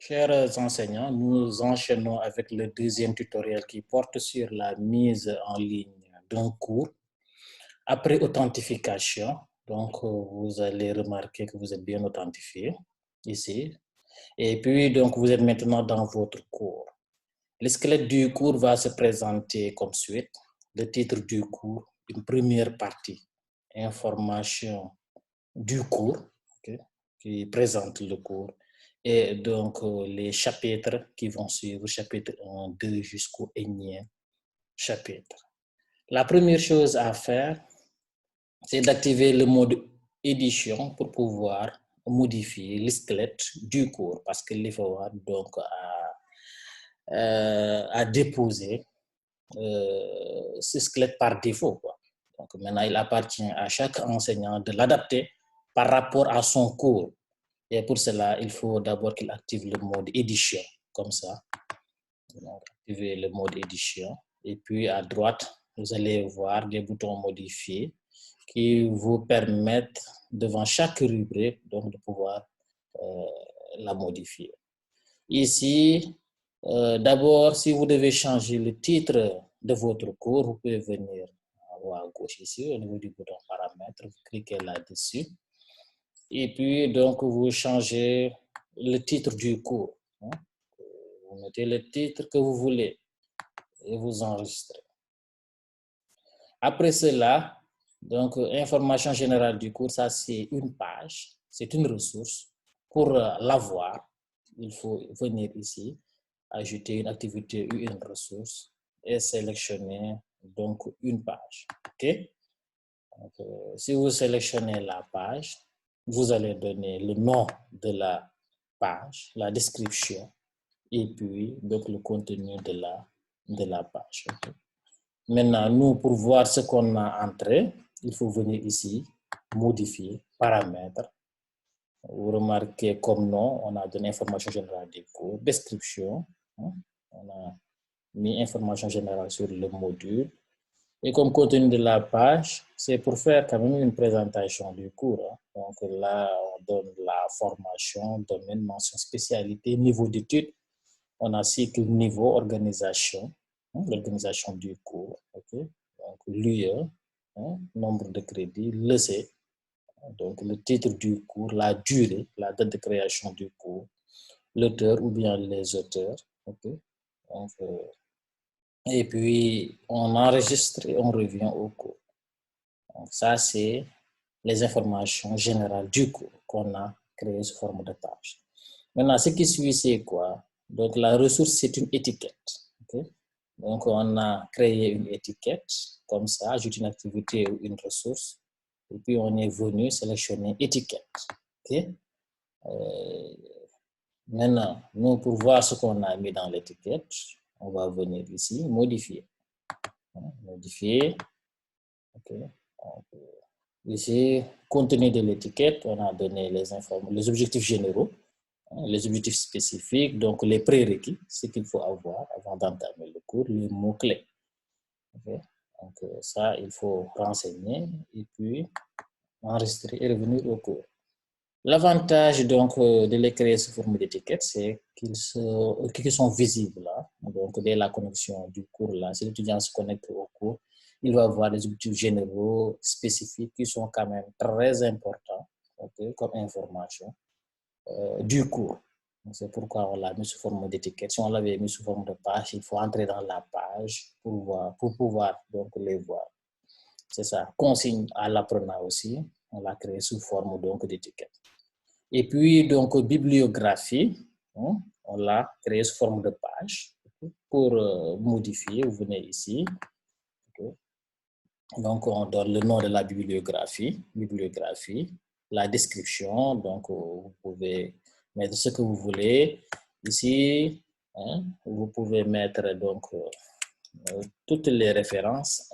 Chers enseignants, nous enchaînons avec le deuxième tutoriel qui porte sur la mise en ligne d'un cours. Après authentification, donc vous allez remarquer que vous êtes bien authentifié ici. Et puis, donc, vous êtes maintenant dans votre cours. Le squelette du cours va se présenter comme suit. Le titre du cours, une première partie, information du cours, okay, qui présente le cours. Et donc, les chapitres qui vont suivre, chapitre 1, 2 jusqu'au énième chapitre. La première chose à faire, c'est d'activer le mode édition pour pouvoir modifier le squelette du cours parce que l'IFOA donc a déposé ce squelette par défaut, quoi. Donc maintenant, il appartient à chaque enseignant de l'adapter par rapport à son cours. Et pour cela, il faut d'abord qu'il active le mode édition, comme ça. Donc, activer le mode édition. Et puis à droite, vous allez voir des boutons modifiés qui vous permettent, devant chaque rubrique, donc, de pouvoir la modifier. Ici, d'abord, si vous devez changer le titre de votre cours, vous pouvez venir en haut à gauche ici, au niveau du bouton paramètres, vous cliquez là-dessus. Et puis, donc, vous changez le titre du cours. Vous mettez le titre que vous voulez et vous enregistrez. Après cela, donc, information générale du cours, ça c'est une page, c'est une ressource. Pour l'avoir, il faut venir ici, ajouter une activité ou une ressource et sélectionner donc une page. Okay? Donc, si vous sélectionnez la page, vous allez donner le nom de la page, la description et puis donc le contenu de la page. Okay? Maintenant, nous, pour voir ce qu'on a entré, il faut venir ici, modifier, paramètres. Vous remarquez comme nom, on a donné information générale des cours, description, on a mis information générale sur le module. Et comme contenu de la page, c'est pour faire quand même une présentation du cours. Donc là, on donne la formation, domaine, mention, spécialité, niveau d'études. On a cycle, niveau, organisation, l'organisation du cours. Okay? Donc l'UE, nombre de crédits, l'EC, donc le titre du cours, la durée, la date de création du cours, l'auteur ou bien les auteurs. Okay? Donc, et puis, on enregistre et on revient au cours. Donc, ça, c'est les informations générales du cours qu'on a créé sous forme de page. Maintenant, ce qui suit, c'est quoi? Donc, la ressource, c'est une étiquette. Okay? Donc, on a créé une étiquette, comme ça, ajoute une activité ou une ressource, et puis on est venu sélectionner étiquette. Okay? Maintenant, nous, pour voir ce qu'on a mis dans l'étiquette, on va venir ici, modifier. Modifier. Okay. Donc, ici, contenu de l'étiquette, on a donné les objectifs généraux, les objectifs spécifiques, donc les prérequis, ce qu'il faut avoir avant d'entamer le cours, les mots-clés. Okay. Donc, ça, il faut renseigner et puis enregistrer et revenir au cours. L'avantage donc de les créer sous forme d'étiquette, c'est qu'ils sont visibles là. Donc, dès la connexion du cours là, si l'étudiant se connecte au cours, il va avoir des objectifs généraux spécifiques qui sont quand même très importants, okay, comme information du cours. C'est pourquoi on l'a mis sous forme d'étiquette. Si on l'avait mis sous forme de page, il faut entrer dans la page pour pouvoir donc les voir. C'est ça. Consigne à l'apprenant aussi, on l'a créé sous forme donc d'étiquette. Et puis, donc, bibliographie, on l'a créé sous forme de page. Pour modifier, vous venez ici. Okay. Donc, on donne le nom de la bibliographie, la description. Donc, vous pouvez mettre ce que vous voulez. Ici, vous pouvez mettre donc toutes les références.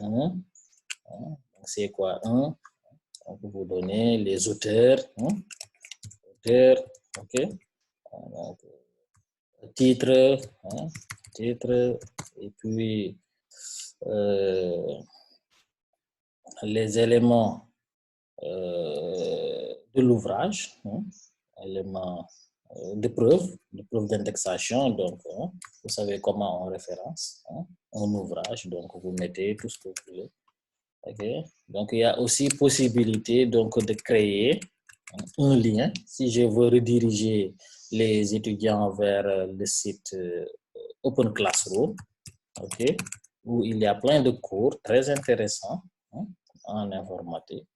C'est quoi? Donc, vous donnez les auteurs. OK. Donc, titre, et puis les éléments de l'ouvrage, éléments de preuve d'indexation. Donc, vous savez comment on référence un ouvrage. Donc, vous mettez tout ce que vous voulez. Okay. Donc, il y a aussi possibilité donc, de créer un lien. Si je veux rediriger les étudiants vers le site Open Classroom, okay, où il y a plein de cours très intéressants en informatique.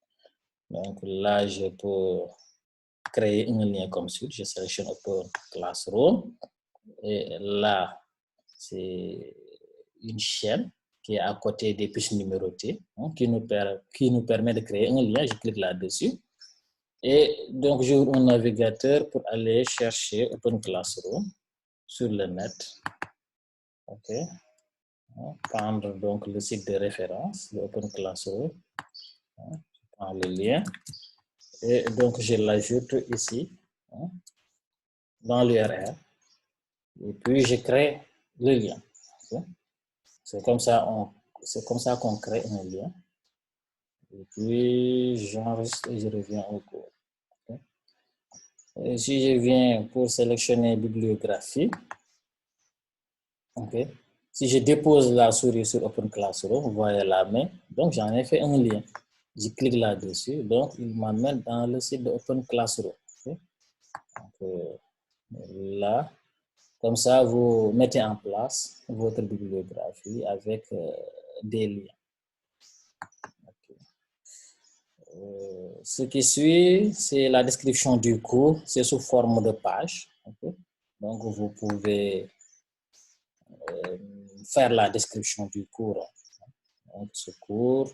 Donc là, je peux créer un lien comme suit. Je sélectionne Open Classroom. Et là, c'est une chaîne qui est à côté des fiches numérotées qui nous permet de créer un lien. Je clique là-dessus. Et donc, j'ouvre un navigateur pour aller chercher Open Classroom sur le net. OK. Prendre donc le site de référence de Open Classroom. Je prends le lien. Et donc, je l'ajoute ici, dans l'URL. Et puis, je crée le lien. Okay. C'est comme ça qu'on crée un lien. Et puis, j'enregistre et je reviens au cours. Okay. Et si je viens pour sélectionner bibliographie, okay. Si je dépose la souris sur Open Classroom, vous voyez la main, donc j'en ai fait un lien. Je clique là-dessus, donc il m'amène dans le site de Open Classroom. Okay. Donc, là, comme ça, vous mettez en place votre bibliographie avec des liens. Okay. Ce qui suit, c'est la description du cours. C'est sous forme de page. Okay. Donc, vous pouvez faire la description du cours. Donc, ce cours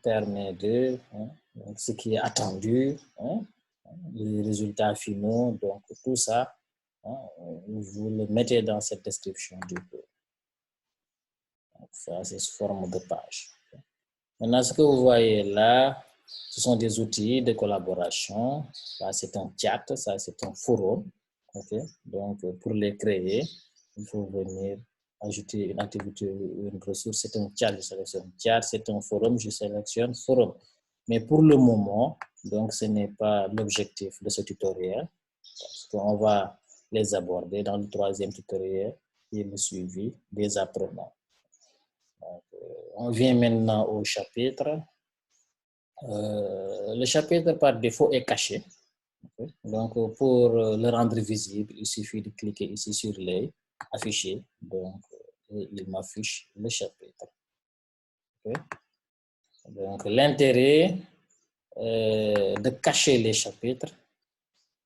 permet de donc ce qui est attendu, les résultats finaux. Donc, tout ça, vous le mettez dans cette description du cours. Donc, ça, c'est sous forme de page. Maintenant, ce que vous voyez là, ce sont des outils de collaboration. Ça, c'est un chat, ça, c'est un forum. Okay? Donc, pour les créer, il faut venir ajouter une activité ou une ressource. C'est un chat, je sélectionne chat. C'est un forum, je sélectionne forum. Mais pour le moment, donc, ce n'est pas l'objectif de ce tutoriel. Parce qu'on va les aborder dans le 3e tutoriel qui est le suivi des apprenants. Donc, on vient maintenant au chapitre. Le chapitre par défaut est caché. Okay. Donc, pour le rendre visible, il suffit de cliquer ici sur les afficher. Donc, il m'affiche le chapitre. Okay. Donc, l'intérêt de cacher les chapitres,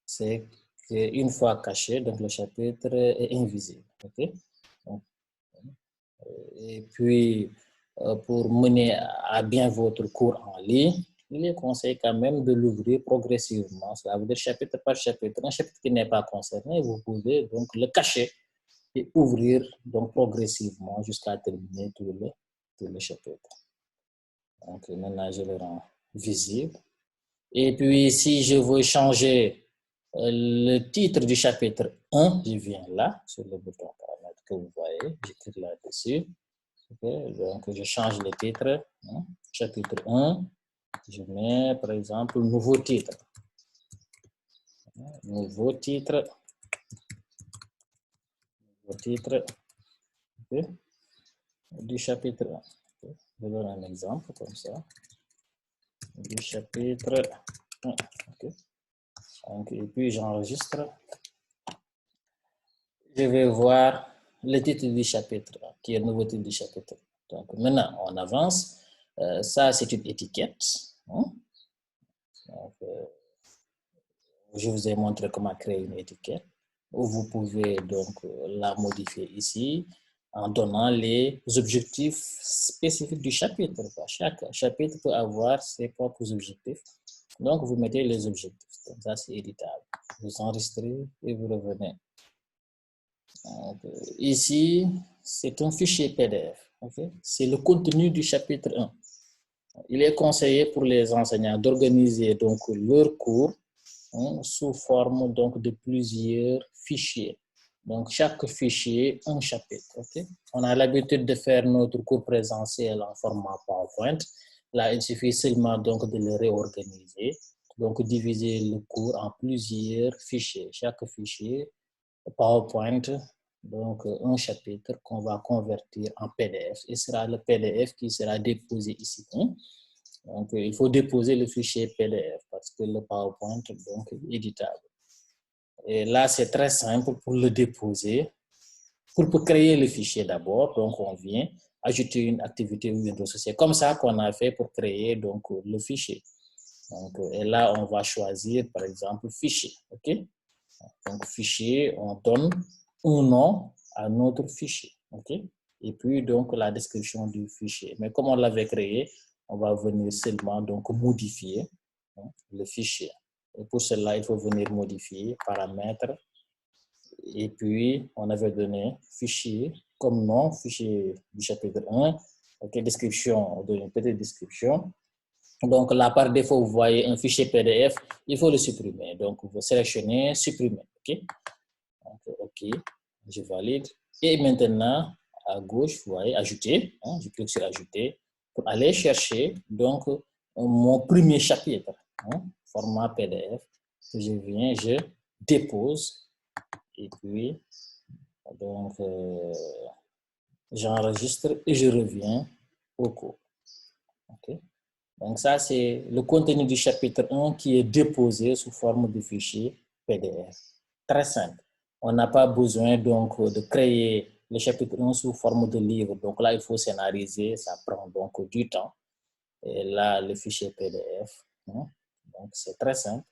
c'est qu'une fois caché, donc le chapitre est invisible. Okay. Donc, et puis, pour mener à bien votre cours en ligne, il est conseillé quand même de l'ouvrir progressivement. Cela veut dire chapitre par chapitre. Un chapitre qui n'est pas concerné, vous pouvez donc le cacher et ouvrir donc progressivement jusqu'à terminer tout le chapitre. Donc maintenant, je le rends visible. Et puis, si je veux changer le titre du chapitre 1, je viens là, sur le bouton paramètres que vous voyez, je clique là-dessus. Okay. Donc, je change le titre, chapitre 1, je mets par exemple nouveau titre. Nouveau titre, okay, du chapitre 1. Okay. Je donne un exemple comme ça. Du chapitre 1. Okay. Donc, et puis j'enregistre. Je vais voir le titre du chapitre, qui est le nouveau titre du chapitre. Donc maintenant, on avance. Ça, c'est une étiquette. Donc, je vous ai montré comment créer une étiquette. Vous pouvez donc la modifier ici en donnant les objectifs spécifiques du chapitre. Chaque chapitre peut avoir ses propres objectifs. Donc, vous mettez les objectifs. Comme ça, c'est éditable. Vous enregistrez et vous revenez. Donc, ici, c'est un fichier PDF. Okay? C'est le contenu du chapitre 1. Il est conseillé pour les enseignants d'organiser donc leur cours sous forme donc de plusieurs fichiers. Donc, chaque fichier, un chapitre. Okay? On a l'habitude de faire notre cours présentiel en format PowerPoint. Là, il suffit seulement donc de le réorganiser donc diviser le cours en plusieurs fichiers. Chaque fichier PowerPoint, donc un chapitre qu'on va convertir en PDF. Et ce sera le PDF qui sera déposé ici. Donc, il faut déposer le fichier PDF parce que le PowerPoint donc, est éditable. Et là, c'est très simple pour le déposer. Pour créer le fichier d'abord, donc on vient ajouter une activité ou une ressource. C'est comme ça qu'on a fait pour créer donc, le fichier. Donc, et là, on va choisir, par exemple, fichier. OK? Donc, fichier, on donne un nom à notre fichier. OK? Et puis, donc, la description du fichier. Mais comme on l'avait créé, on va venir seulement donc, modifier le fichier. Et pour cela, il faut venir modifier paramètres. Et puis, on avait donné fichier comme nom, fichier du chapitre 1. OK, description, on donne une petite description. Donc là, par défaut, vous voyez un fichier PDF, il faut le supprimer. Donc, vous sélectionnez, supprimer. OK? Donc, OK, je valide. Et maintenant, à gauche, vous voyez, ajouter. Je clique sur ajouter pour aller chercher donc, mon premier chapitre, format PDF. Je viens, je dépose. Et puis, donc, j'enregistre et je reviens au cours. OK? Donc, ça, c'est le contenu du chapitre 1 qui est déposé sous forme de fichier PDF. Très simple. On n'a pas besoin donc de créer le chapitre 1 sous forme de livre. Donc là, il faut scénariser, ça prend donc du temps. Et là, le fichier PDF. Donc, c'est très simple.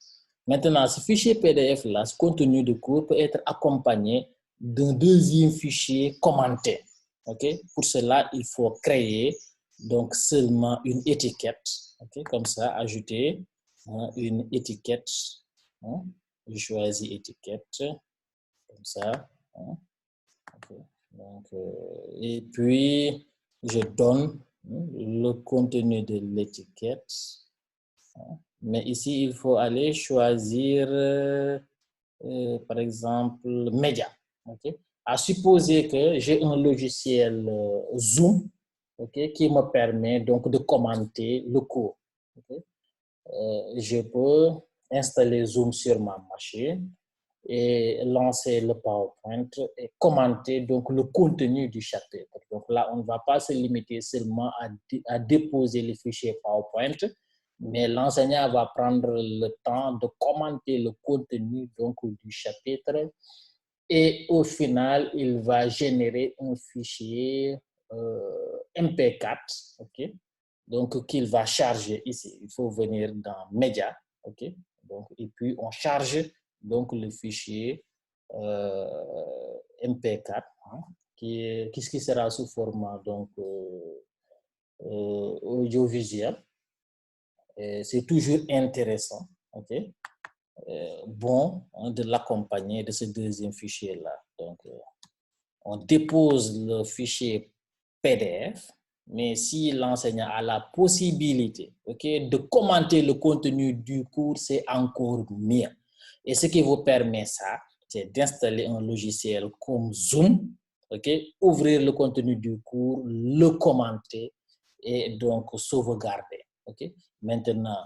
Maintenant, ce fichier PDF-là, ce contenu de cours peut être accompagné d'un deuxième fichier commenté. Okay? Pour cela, il faut créer donc seulement une étiquette. Okay? Comme ça, ajouter une étiquette. Je choisis étiquette. Comme ça. Okay. Donc, et puis, je donne le contenu de l'étiquette. Mais ici, il faut aller choisir, par exemple, média. Okay? À supposer que j'ai un logiciel Zoom, okay, qui me permet donc de commenter le cours. Okay? Je peux installer Zoom sur ma machine et lancer le PowerPoint et commenter donc le contenu du chapitre. Donc là, on ne va pas se limiter seulement à déposer les fichiers PowerPoint, mais l'enseignant va prendre le temps de commenter le contenu donc, du chapitre et au final, il va générer un fichier MP4, ok? Donc qu'il va charger ici. Il faut venir dans Média, ok? Donc, et puis on charge donc le fichier MP4 qui sera sous format donc audiovisuel. C'est toujours intéressant, ok? Bon de l'accompagner de ce deuxième fichier-là. Donc, on dépose le fichier PDF, mais si l'enseignant a la possibilité de commenter le contenu du cours, c'est encore mieux. Et ce qui vous permet ça, c'est d'installer un logiciel comme Zoom, ouvrir le contenu du cours, le commenter et donc sauvegarder. Maintenant,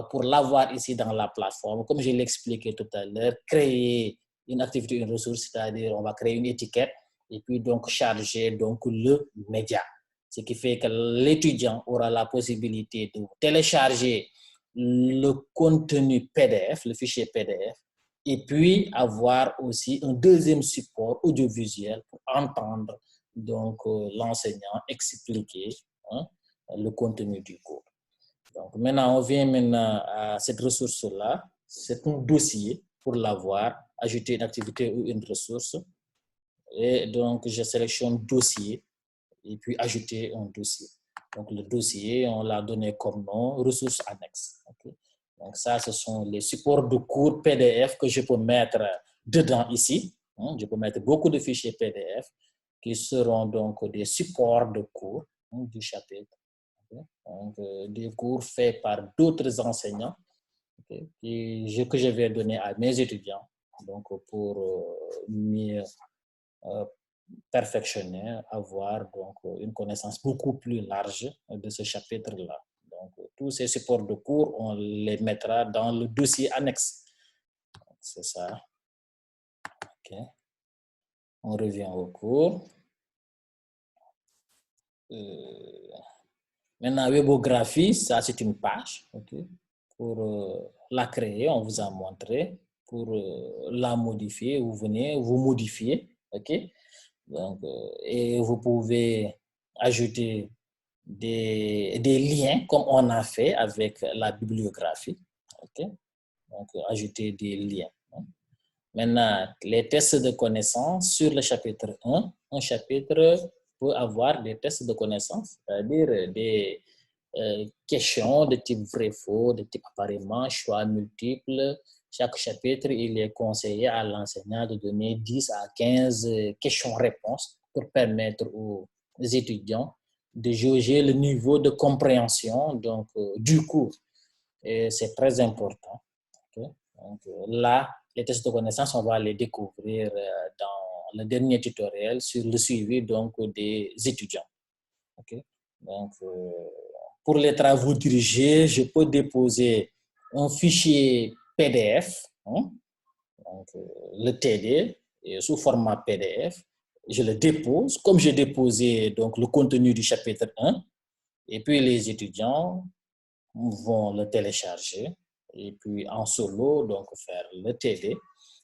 pour l'avoir ici dans la plateforme, comme je l'expliquais tout à l'heure, créer une activité, une ressource, c'est-à-dire on va créer une étiquette et puis donc charger donc le média. Ce qui fait que l'étudiant aura la possibilité de télécharger le contenu PDF, le fichier PDF, et puis avoir aussi un deuxième support audiovisuel pour entendre donc l'enseignant expliquer le contenu du cours. Donc maintenant, on vient maintenant à cette ressource-là. C'est un dossier pour l'avoir, ajouter une activité ou une ressource. Et donc, je sélectionne dossier et puis ajouter un dossier. Donc, le dossier, on l'a donné comme nom, ressources annexes. Donc, ça, ce sont les supports de cours PDF que je peux mettre dedans ici. Je peux mettre beaucoup de fichiers PDF qui seront donc des supports de cours du chapitre. Donc, des cours faits par d'autres enseignants que je vais donner à mes étudiants donc pour mieux perfectionner, avoir donc une connaissance beaucoup plus large de ce chapitre-là. Donc, tous ces supports de cours, on les mettra dans le dossier annexe. C'est ça. OK. On revient au cours. Maintenant, Webographie, ça c'est une page. Okay. Pour la créer, on vous a montré. Pour la modifier, vous venez, vous modifiez. OK. Donc, et vous pouvez ajouter des liens comme on a fait avec la bibliographie. OK. Donc, ajouter des liens. Maintenant, les tests de connaissances sur le chapitre 1, un chapitre peut avoir des tests de connaissances, c'est-à-dire des questions de type vrai-faux, de type appareillement, choix multiples. Chaque chapitre, il est conseillé à l'enseignant de donner 10 à 15 questions-réponses pour permettre aux étudiants de jauger le niveau de compréhension donc, du cours. Et c'est très important. Okay? Donc, là, les tests de connaissances, on va les découvrir dans le dernier tutoriel sur le suivi donc, des étudiants. Okay? Donc, pour les travaux dirigés, je peux déposer un fichier PDF, hein, donc, le TD, sous format PDF. Je le dépose, comme j'ai déposé donc, le contenu du chapitre 1, et puis les étudiants vont le télécharger et puis en solo, donc faire le TD.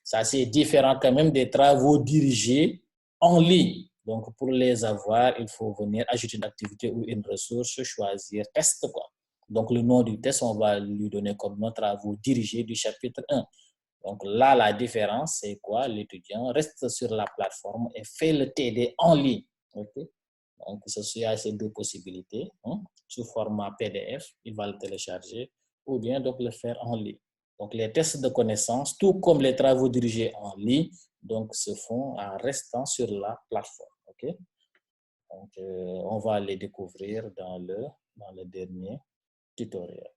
Ça, c'est différent quand même des travaux dirigés en ligne. Donc, pour les avoir, il faut venir ajouter une activité ou une ressource, choisir test, quoi. Donc, le nom du test, on va lui donner comme nom travaux dirigés du chapitre 1. Donc là, la différence, c'est quoi? L'étudiant reste sur la plateforme et fait le TD en ligne. Okay? Donc, il y a ces deux possibilités. Hein? Sous format PDF, il va le télécharger ou bien donc le faire en ligne. Donc, les tests de connaissances, tout comme les travaux dirigés en ligne, donc, se font en restant sur la plateforme. Okay? Donc, on va les découvrir dans le dernier tutoriel.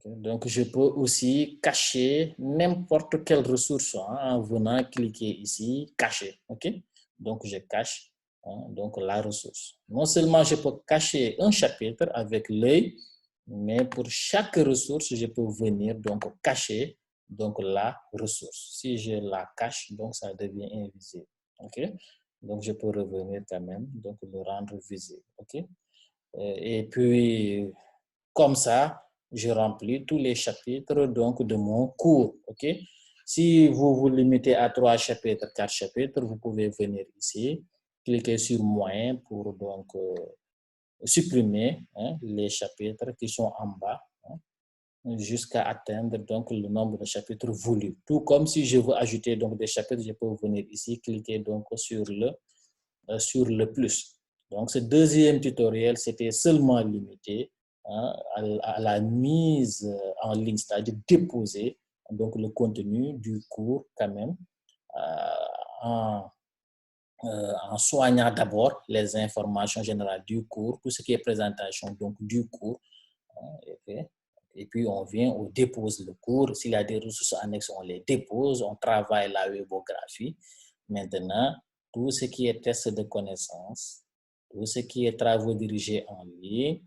Donc, je peux aussi cacher n'importe quelle ressource hein, en venant cliquer ici, cacher. Okay? Donc, je cache hein, donc la ressource. Non seulement je peux cacher un chapitre avec l'œil, mais pour chaque ressource, je peux venir donc cacher donc, la ressource. Si je la cache, donc ça devient invisible. Okay? Donc, je peux revenir quand même, donc le rendre visible. Okay? Et puis, comme ça, je remplis tous les chapitres donc, de mon cours. Okay? Si vous vous limitez à 3 chapitres, 4 chapitres, vous pouvez venir ici, cliquer sur Moins pour donc, supprimer hein, les chapitres qui sont en bas hein, jusqu'à atteindre donc, le nombre de chapitres voulus. Tout comme si je veux ajouter donc, des chapitres, je peux venir ici, cliquer donc, sur le plus. Donc, ce deuxième tutoriel, c'était seulement limité hein, à la mise en ligne, c'est-à-dire déposer donc, le contenu du cours quand même en soignant d'abord les informations générales du cours, tout ce qui est présentation donc, du cours. Hein, et puis, on vient, on dépose le cours. S'il y a des ressources annexes, on les dépose, on travaille la webographie. Maintenant, tout ce qui est test de connaissances, tout ce qui est travaux dirigés en ligne,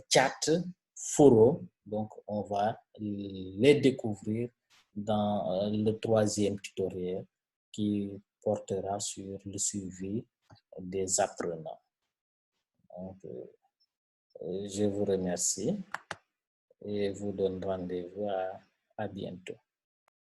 chat, forum, donc on va les découvrir dans le troisième tutoriel qui portera sur le suivi des apprenants. Donc, je vous remercie et vous donne rendez-vous à bientôt.